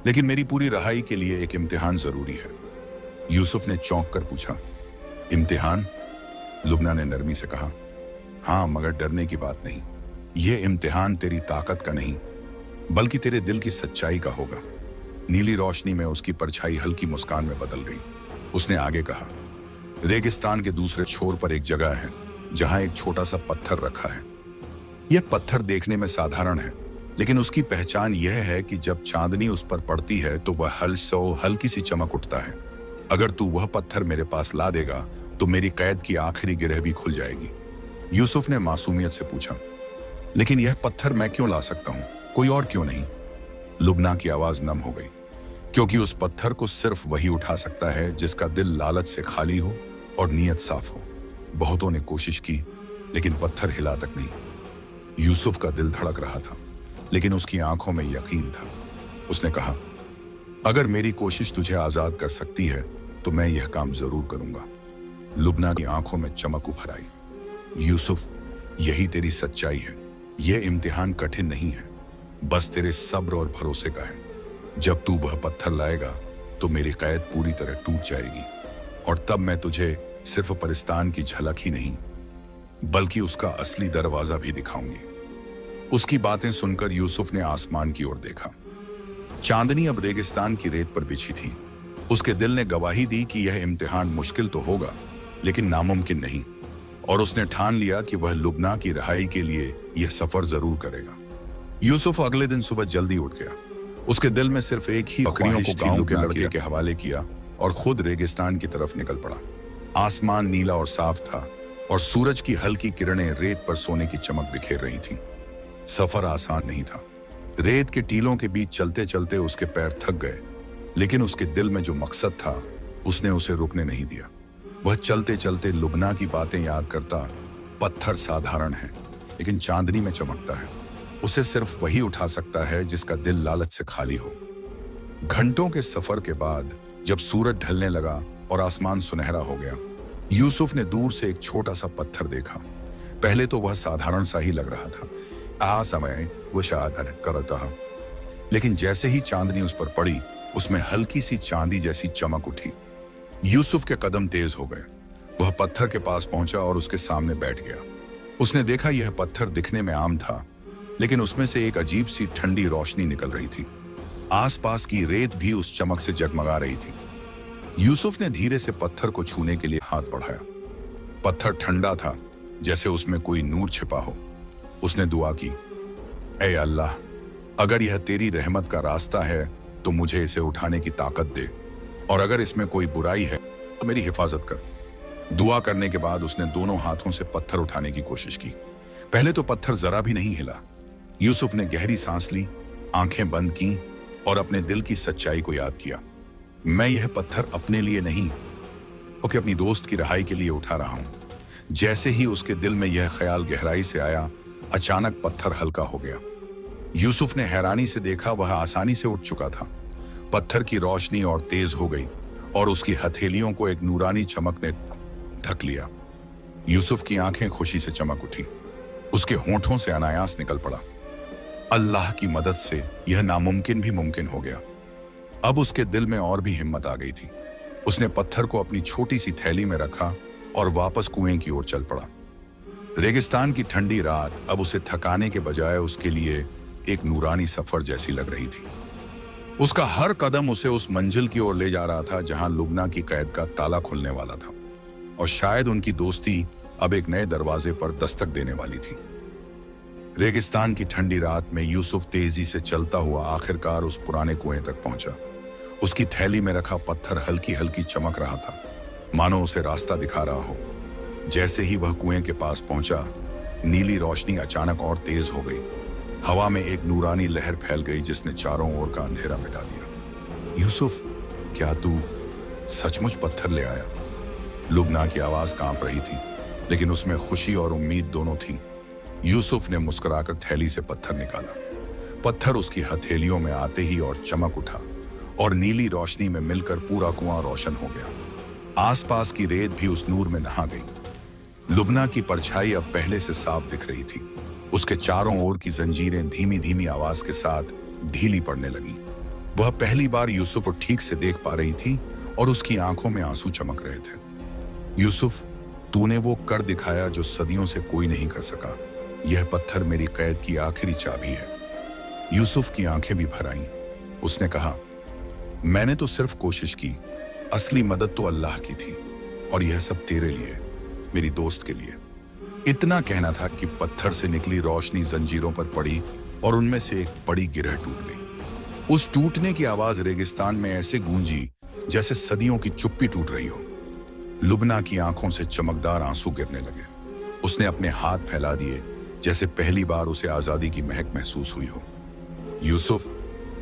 लेकिन मेरी पूरी रहाई के लिए एक इम्तिहान जरूरी है। यूसुफ ने चौंक कर पूछा, इम्तिहान? लुबना ने नरमी से कहा, हाँ, मगर डरने की बात नहीं। यह इम्तिहान तेरी ताकत का नहीं, बल्कि तेरे दिल की सच्चाई का होगा। नीली रोशनी में उसकी परछाई हल्की मुस्कान में बदल गई। उसने आगे कहा, रेगिस्तान के दूसरे छोर पर एक जगह है जहां एक छोटा सा पत्थर रखा है। यह पत्थर देखने में साधारण है, लेकिन उसकी पहचान यह है कि जब चांदनी उस पर पड़ती है तो वह हल्की सी चमक उठता है। अगर तू वह पत्थर मेरे पास ला देगा तो मेरी कैद की आखिरी गिरह भी खुल जाएगी। यूसुफ ने मासूमियत से पूछा, लेकिन यह पत्थर मैं क्यों ला सकता हूं, कोई और क्यों नहीं? लुबना की आवाज नम हो गई, क्योंकि उस पत्थर को सिर्फ वही उठा सकता है जिसका दिल लालच से खाली हो और नीयत साफ हो। बहुतों ने कोशिश की, लेकिन पत्थर हिला तक नहीं। यूसुफ का दिल धड़क रहा था, लेकिन उसकी आंखों में यकीन था। उसने कहा, अगर मेरी कोशिश तुझे आजाद कर सकती है तो मैं यह काम जरूर करूंगा। लुबना की आंखों में चमक उभर आई। यूसुफ, यही तेरी सच्चाई है। यह इम्तिहान कठिन नहीं है, बस तेरे सब्र और भरोसे का है। जब तू वह पत्थर लाएगा तो मेरी कैद पूरी तरह टूट जाएगी, और तब मैं तुझे सिर्फ परिस्तान की झलक ही नहीं, बल्कि उसका असली दरवाजा भी दिखाऊंगी। उसकी बातें सुनकर यूसुफ ने आसमान की ओर देखा। चांदनी अब रेगिस्तान की रेत पर बिछी थी। उसके दिल ने गवाही दी कि यह इम्तिहान मुश्किल तो होगा, लेकिन नामुमकिन नहीं, और उसने ठान लिया कि वह लुबना की रिहाई के लिए यह सफर जरूर करेगा। यूसुफ अगले दिन सुबह जल्दी उठ गया। उसके दिल में सिर्फ एक ही बकरियों को गांव के लड़के के हवाले किया और खुद रेगिस्तान की तरफ निकल पड़ा। आसमान नीला और साफ था और सूरज की हल्की किरणें रेत पर सोने की चमक बिखेर रही थीं। सफर आसान नहीं था। रेत के टीलों के बीच चलते चलते उसके पैर थक गए, लेकिन उसके दिल में जो मकसद था उसने उसे रुकने नहीं दिया। वह चलते चलते लुबना की बातें याद करता। पत्थर साधारण है, लेकिन चांदनी में चमकता है। उसे सिर्फ वही उठा सकता है जिसका दिल लालच से खाली हो। घंटों के सफर के बाद जब सूरज ढलने लगा और आसमान सुनहरा हो गया, यूसुफ ने दूर से एक छोटा सा पत्थर देखा। पहले तो वह साधारण सा ही लग रहा था। समय वह शायद करता, लेकिन जैसे ही चांदनी उस पर पड़ी, उसमें हल्की सी चांदी जैसी चमक उठी। यूसुफ के कदम तेज हो गए। वह पत्थर के पास पहुंचा और उसके सामने बैठ गया। उसने देखा यह पत्थर दिखने में आम था, लेकिन उसमें से एक अजीब सी ठंडी रोशनी निकल रही थी। आसपास की रेत भी उस चमक से जगमगा रही थी। यूसुफ ने धीरे से पत्थर को छूने के लिए हाथ बढ़ाया। पत्थर ठंडा था, जैसे उसमें कोई नूर छिपा हो। उसने दुआ की, ऐ अल्लाह, अगर यह तेरी रहमत का रास्ता है तो मुझे इसे उठाने की ताकत दे, और अगर इसमें कोई बुराई है तो मेरी हिफाजत कर। दुआ करने के बाद उसने दोनों हाथों से पत्थर उठाने की कोशिश की। पहले तो पत्थर जरा भी नहीं हिला। यूसुफ ने गहरी सांस ली, आंखें बंद की और अपने दिल की सच्चाई को याद किया। मैं यह पत्थर अपने लिए नहीं, बल्कि अपनी दोस्त की रिहाई के लिए उठा रहा हूं। जैसे ही उसके दिल में यह ख्याल गहराई से आया, अचानक पत्थर हल्का हो गया। यूसुफ ने हैरानी से देखा, वह आसानी से उठ चुका था। पत्थर की रोशनी और तेज हो गई और उसकी हथेलियों को एक नूरानी चमक ने ढक लिया। यूसुफ की आंखें खुशी से चमक उठी। उसके होंठों से अनायास निकल पड़ा, अल्लाह की मदद से यह नामुमकिन भी मुमकिन हो गया। अब उसके दिल में और भी हिम्मत आ गई थी। उसने पत्थर को अपनी छोटी सी थैली में रखा और वापस कुएं की ओर चल पड़ा। रेगिस्तान की ठंडी रात अब उसे थकाने के बजाय उसके लिए एक नूरानी सफर जैसी लग रही थी। उसका हर कदम उसे उस मंजिल की ओर ले जा रहा था जहां लुबना की कैद का ताला खुलने वाला था, और शायद उनकी दोस्ती अब एक नए दरवाजे पर दस्तक देने वाली थी। रेगिस्तान की ठंडी रात में यूसुफ तेजी से चलता हुआ आखिरकार उस पुराने कुएं तक पहुंचा। उसकी थैली में रखा पत्थर हल्की हल्की चमक रहा था, मानो उसे रास्ता दिखा रहा हो। जैसे ही वह कुएं के पास पहुंचा, नीली रोशनी अचानक और तेज हो गई। हवा में एक नूरानी लहर फैल गई जिसने चारों ओर का अंधेरा मिटा दिया। यूसुफ, क्या तू सचमुच पत्थर ले आया? लुबना की आवाज कांप रही थी, लेकिन उसमें खुशी और उम्मीद दोनों थी। यूसुफ ने मुस्कुराकर थैली से पत्थर निकाला। पत्थर उसकी हथेलियों में आते ही और चमक उठा, और नीली रोशनी में मिलकर पूरा कुआं रोशन हो गया। आसपास की रेत भी उस नूर में नहा गई। लुबना की परछाई अब पहले से साफ दिख रही थी। उसके चारों ओर की जंजीरें धीमी धीमी आवाज के साथ ढीली पड़ने लगी। वह पहली बार यूसुफ को ठीक से देख पा रही थी, और उसकी आंखों में आंसू चमक रहे थे। यूसुफ, तूने वो कर दिखाया जो सदियों से कोई नहीं कर सका। यह पत्थर मेरी कैद की आखिरी चाबी है। यूसुफ की आंखें भी भर आईं। उसने कहा, मैंने तो सिर्फ कोशिश की, असली मदद तो अल्लाह की थी, और यह सब तेरे लिए, मेरी दोस्त के लिए। इतना कहना था कि पत्थर से निकली रोशनी जंजीरों पर पड़ी, और उनमें से एक बड़ी गिरह टूट गई। उस टूटने की आवाज रेगिस्तान में ऐसे गूंजी जैसे सदियों की चुप्पी टूट रही हो। लुबना की आंखों से चमकदार आंसू गिरने लगे। उसने अपने हाथ फैला दिए जैसे पहली बार उसे आजादी की महक महसूस हुई हो। यूसुफ,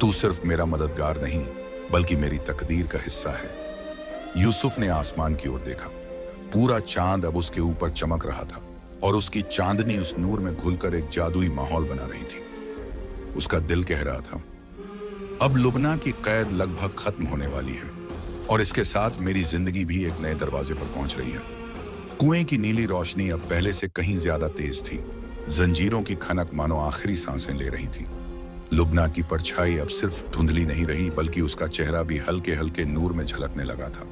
तू सिर्फ मेरा मददगार नहीं, बल्कि मेरी तकदीर का हिस्सा है। यूसुफ ने आसमान की ओर देखा। पूरा चांद अब उसके ऊपर चमक रहा था, और उसकी चांदनी उस नूर में घुलकर एक जादुई माहौल बना रही थी। उसका दिल कह रहा था, अब लुबना की कैद लगभग खत्म होने वाली है, और इसके साथ मेरी जिंदगी भी एक नए दरवाजे पर पहुंच रही है। कुएं की नीली रोशनी अब पहले से कहीं ज्यादा तेज थी। जंजीरों की खनक मानो आखिरी सांसें ले रही थी। लुबना की परछाई अब सिर्फ धुंधली नहीं रही, बल्कि उसका चेहरा भी हल्के हल्के नूर में झलकने लगा था।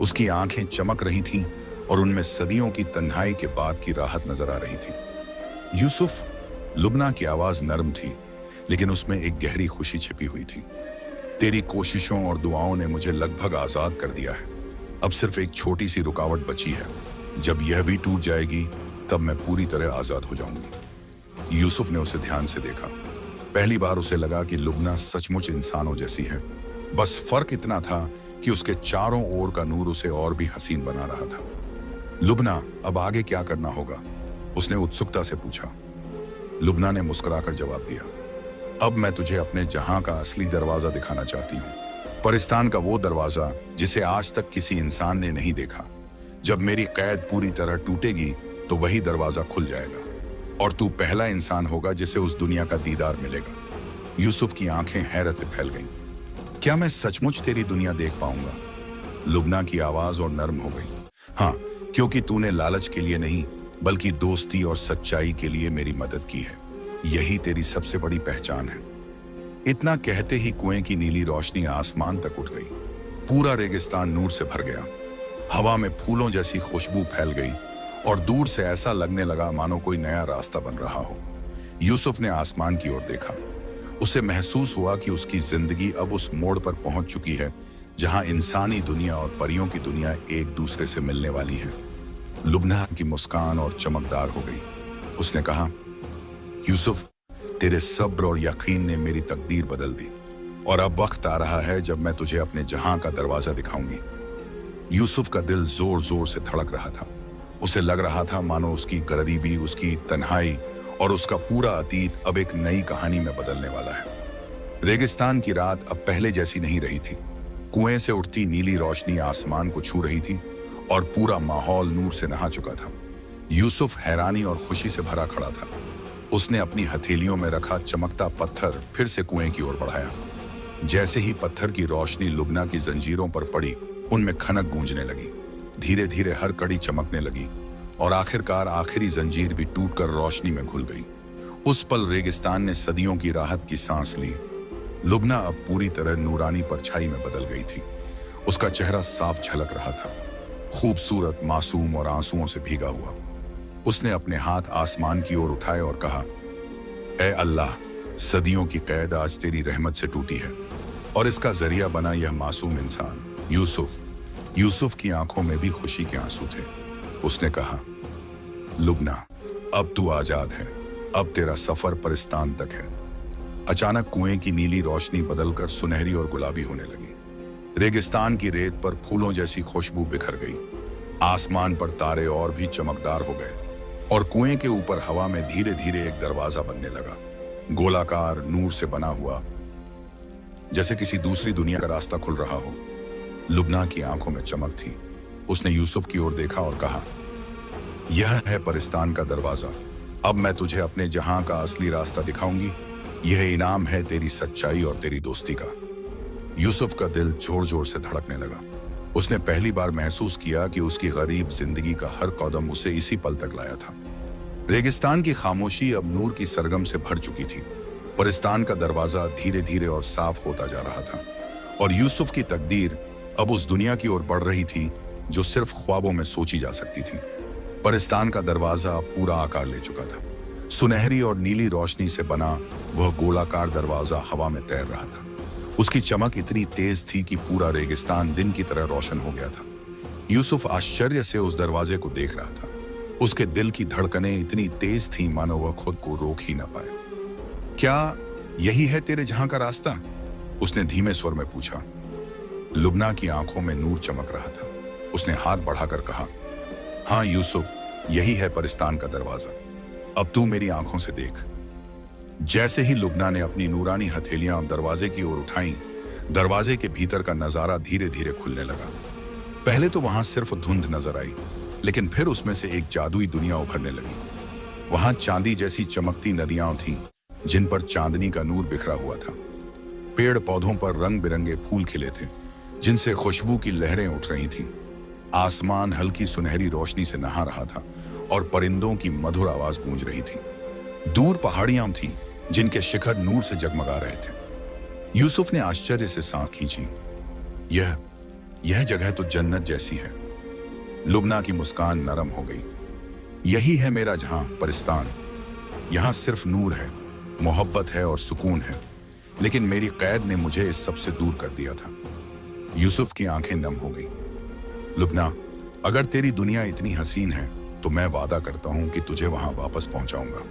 उसकी आंखें चमक रही थीं, और उनमें सदियों की तन्हाई के बाद की राहत नजर आ रही थी। यूसुफ, लुबना की आवाज नरम थी, लेकिन उसमें एक गहरी खुशी छिपी हुई थी। तेरी कोशिशों और दुआओं ने मुझे लगभग आजाद कर दिया है। अब सिर्फ एक छोटी सी रुकावट बची है। जब यह भी टूट जाएगी, तब मैं पूरी तरह आजाद हो जाऊंगी। यूसुफ ने उसे ध्यान से देखा। पहली बार उसे लगा कि लुबना सचमुच इंसानों जैसी है। बस फर्क इतना था कि उसके चारों ओर का नूर उसे और भी हसीन बना रहा था। लुबना, अब आगे क्या करना होगा? उसने उत्सुकता से पूछा। लुबना ने मुस्कुराकर जवाब दिया, अब मैं तुझे अपने जहां का असली दरवाजा दिखाना चाहती हूँ। परिस्तान का वो दरवाजा जिसे आज तक किसी इंसान ने नहीं देखा। जब मेरी कैद पूरी तरह टूटेगी, तो वही दरवाजा खुल जाएगा, और तू पहला इंसान होगा जिसे उस दुनिया का दीदार मिलेगा। यूसुफ की आंखें हैरत से फैल गईं। क्या मैं सचमुच तेरी दुनिया देख पाऊंगा? लुबना की आवाज और नर्म हो गई। हाँ, क्योंकि तूने लालच के लिए नहीं, बल्कि दोस्ती और सच्चाई के लिए मेरी मदद की है। यही तेरी सबसे बड़ी पहचान है। इतना कहते ही कुएं की नीली रोशनी आसमान तक उठ गई। पूरा रेगिस्तान नूर से भर गया। हवा में फूलों जैसी खुशबू फैल गई, और दूर से ऐसा लगने लगा मानो कोई नया रास्ता बन रहा हो। यूसुफ ने आसमान की ओर देखा। उसे महसूस हुआ कि उसकी जिंदगी अब उस मोड़ पर पहुंच चुकी है जहां इंसानी दुनिया और परियों की दुनिया एक दूसरे से मिलने वाली है। लुबना की मुस्कान और चमकदार हो गई। उसने कहा, यूसुफ, तेरे सब्र और यकीन ने मेरी तकदीर बदल दी, और अब वक्त आ रहा है जब मैं तुझे अपने जहां का दरवाजा दिखाऊंगी। यूसुफ का दिल जोर जोर से धड़क रहा था। उसे लग रहा था मानो उसकी गरीबी, उसकी तन्हाई और उसका पूरा अतीत अब एक नई कहानी में बदलने वाला है। रेगिस्तान की रात अब पहले जैसी नहीं रही थी। कुएं से उठती नीली रोशनी आसमान को छू रही थी, और पूरा माहौल नूर से नहा चुका था। यूसुफ हैरानी और खुशी से भरा खड़ा था। उसने अपनी हथेलियों में रखा चमकता पत्थर फिर से कुएं की ओर बढ़ाया। जैसे ही पत्थर की रोशनी लुबना की जंजीरों पर पड़ी, उनमें खनक गूंजने लगी। धीरे धीरे हर कड़ी चमकने लगी, और आखिरकार आखिरी जंजीर भी टूटकर रोशनी में घुल गई। उस पल रेगिस्तान ने सदियों की राहत की सांस ली। लुबना अब पूरी तरह नूरानी परछाई में बदल गई थी। उसका चेहरा साफ झलक रहा था, खूबसूरत, मासूम और आंसुओं से भीगा हुआ। उसने अपने हाथ आसमान की ओर उठाए और कहा, ए अल्लाह, सदियों की कैद आज तेरी रहमत से टूटी है और इसका जरिया बना यह मासूम इंसान यूसुफ। यूसुफ की आंखों में भी खुशी के आंसू थे। उसने कहा, लुबना, अब तू आजाद है, अब तेरा सफर परिस्तान तक है। अचानक कुएं की नीली रोशनी बदलकर सुनहरी और गुलाबी होने लगी। रेगिस्तान की रेत पर फूलों जैसी खुशबू बिखर गई। आसमान पर तारे और भी चमकदार हो गए और कुएं के ऊपर हवा में धीरे धीरे एक दरवाजा बनने लगा, गोलाकार, नूर से बना हुआ, जैसे किसी दूसरी दुनिया का रास्ता खुल रहा हो। लुबना की आंखों में चमक थी। उसने यूसुफ की ओर देखा और कहा, यह है परिस्तान का दरवाजा। अब मैं तुझे अपने जहां का असली रास्ता दिखाऊंगी। यह इनाम है तेरी सच्चाई और तेरी दोस्ती का। यूसुफ का दिल जोर जोर से धड़कने लगा। उसने पहली बार महसूस किया कि उसकी गरीब जिंदगी का हर कदम उसे इसी पल तक लाया था। रेगिस्तान की खामोशी अब नूर की सरगम से भर चुकी थी। परिस्तान का दरवाजा धीरे धीरे और साफ होता जा रहा था और यूसुफ की तकदीर अब उस दुनिया की ओर बढ़ रही थी जो सिर्फ ख्वाबों में सोची जा सकती थी। परिस्तान का दरवाजा अब पूरा आकार ले चुका था। सुनहरी और नीली रोशनी से बना वह गोलाकार दरवाजा हवा में तैर रहा था। उसकी चमक इतनी तेज थी कि पूरा रेगिस्तान दिन की तरह रोशन हो गया था। यूसुफ आश्चर्य से उस दरवाजे को देख रहा था। उसके दिल की धड़कनें इतनी तेज थीं मानो वह खुद को रोक ही न पाए। क्या यही है तेरे जहां का रास्ता? उसने धीमे स्वर में पूछा। लुबना की आंखों में नूर चमक रहा था। उसने हाथ बढ़ाकर कहा, हाँ यूसुफ, यही है परिस्तान का दरवाजा। अब तू मेरी आंखों से देख। जैसे ही लुबना ने अपनी नूरानी हथेलियां दरवाजे की ओर उठाईं, दरवाजे के भीतर का नजारा धीरे धीरे खुलने लगा। पहले तो वहां सिर्फ धुंध नजर आई, लेकिन फिर उसमें से एक जादुई दुनिया उभरने लगी। वहां चांदी जैसी चमकती नदियां थीं, जिन पर चांदनी का नूर बिखरा हुआ था। पेड़ पौधों पर रंग बिरंगे फूल खिले थे, जिनसे खुशबू की लहरें उठ रही थीं। आसमान हल्की सुनहरी रोशनी से नहा रहा था और परिंदों की मधुर आवाज गूंज रही थी। दूर पहाड़ियां थीं, जिनके शिखर नूर से जगमगा रहे थे। यूसुफ ने आश्चर्य से सांस खींची। यह जगह तो जन्नत जैसी है। लुबना की मुस्कान नरम हो गई। यही है मेरा जहां, परिस्तान। यहां सिर्फ नूर है, मोहब्बत है और सुकून है, लेकिन मेरी कैद ने मुझे इस सब से दूर कर दिया था। यूसुफ की आंखें नम हो गई। लुबना, अगर तेरी दुनिया इतनी हसीन है तो मैं वादा करता हूं कि तुझे वहां वापस पहुंचाऊंगा।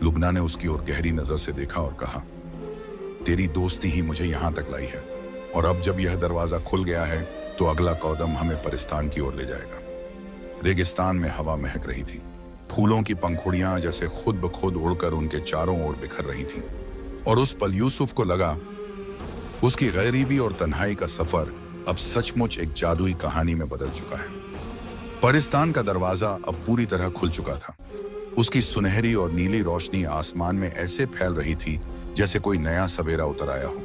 लुबना ने उसकी ओर गहरी नजर से देखा और कहा, तेरी दोस्ती ही मुझे यहां तक लाई है और अब जब यह दरवाजा खुल गया है तो अगला कदम हमें परिस्तान की ओर ले जाएगा। रेगिस्तान में हवा महक रही थी। फूलों की पंखुड़ियां जैसे खुद ब खुद उड़कर उनके चारों ओर बिखर रही थीं और उस पल यूसुफ को लगा उसकी गरीबी और तन्हाई का सफर अब सचमुच एक जादुई कहानी में बदल चुका है। परिस्तान का दरवाजा अब पूरी तरह खुल चुका था। उसकी सुनहरी और नीली रोशनी आसमान में ऐसे फैल रही थी जैसे कोई नया सवेरा उतर आया हो।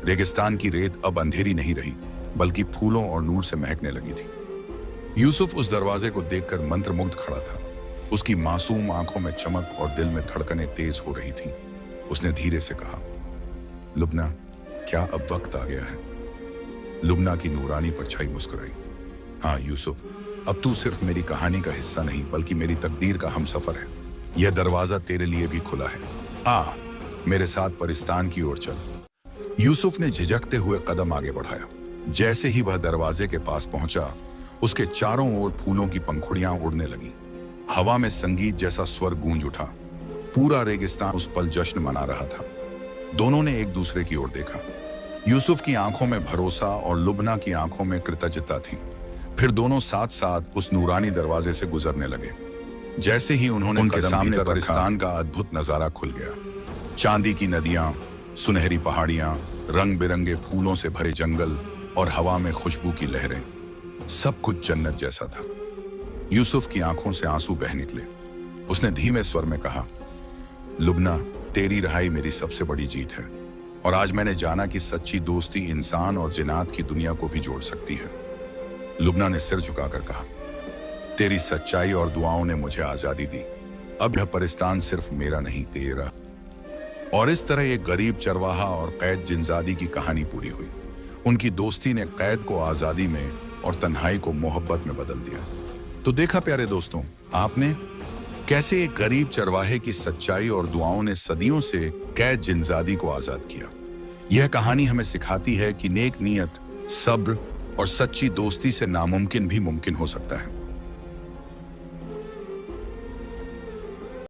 रेगिस्तान की रेत अब अंधेरी नहीं रही, बल्कि फूलों और नूर से महकने लगी थी। यूसुफ उस दरवाजे को देखकर मंत्रमुग्ध खड़ा था। उसकी मासूम आंखों में चमक और दिल में धड़कनें तेज हो रही थीं। उसने धीरे से कहा, लुबना, क्या अब वक्त आ गया है? लुबना की नूरानी परछाई मुस्कुराई। हाँ यूसुफ, अब तू सिर्फ मेरी कहानी का हिस्सा नहीं बल्कि मेरी तकदीर का हमसफर है। यह दरवाजा तेरे लिए भी खुला है। आ, मेरे साथ परिस्तान की ओर चल। यूसुफ ने झिझकते हुए कदम आगे बढ़ाया। जैसे ही वह दरवाजे के पास पहुंचा, उसके चारों ओर फूलों की पंखुड़ियां उड़ने लगीं। हवा में संगीत जैसा स्वर गूंज उठा। पूरा रेगिस्तान उस पल जश्न मना रहा था। दोनों ने एक दूसरे की ओर देखा। यूसुफ की आंखों में भरोसा और लुबना की आंखों में कृतज्ञता थी। फिर दोनों साथ साथ उस नूरानी दरवाजे से गुजरने लगे। जैसे ही उन्होंने उनके सामने परिस्तान का अद्भुत नजारा खुल गया। चांदी की नदियां, सुनहरी पहाड़ियां, रंग बिरंगे फूलों से भरे जंगल और हवा में खुशबू की लहरें, सब कुछ जन्नत जैसा था। यूसुफ की आंखों से आंसू बह निकले। उसने धीमे स्वर में कहा, लुबना, तेरी रहाई मेरी सबसे बड़ी जीत है और आज मैंने जाना कि सच्ची दोस्ती इंसान और जिन्नात की दुनिया को भी जोड़ सकती है। लुबना ने सिर झुकाकर कहा, तेरी सच्चाई और दुआओं ने मुझे आजादी दी। अब यह परिस्तान सिर्फ मेरा नहीं, तेरा। और इस तरह एक गरीब चरवाहा और कैद जिनजादी की कहानी पूरी हुई। उनकी दोस्ती ने कैद को आजादी में और तन्हाई को मोहब्बत में बदल दिया। तो देखा प्यारे दोस्तों, आपने कैसे एक गरीब चरवाहे की सच्चाई और दुआओं ने सदियों से कैद जिनजादी को आजाद किया। यह कहानी हमें सिखाती है कि नेक नीयत, सब्र और सच्ची दोस्ती से नामुमकिन भी मुमकिन हो सकता है।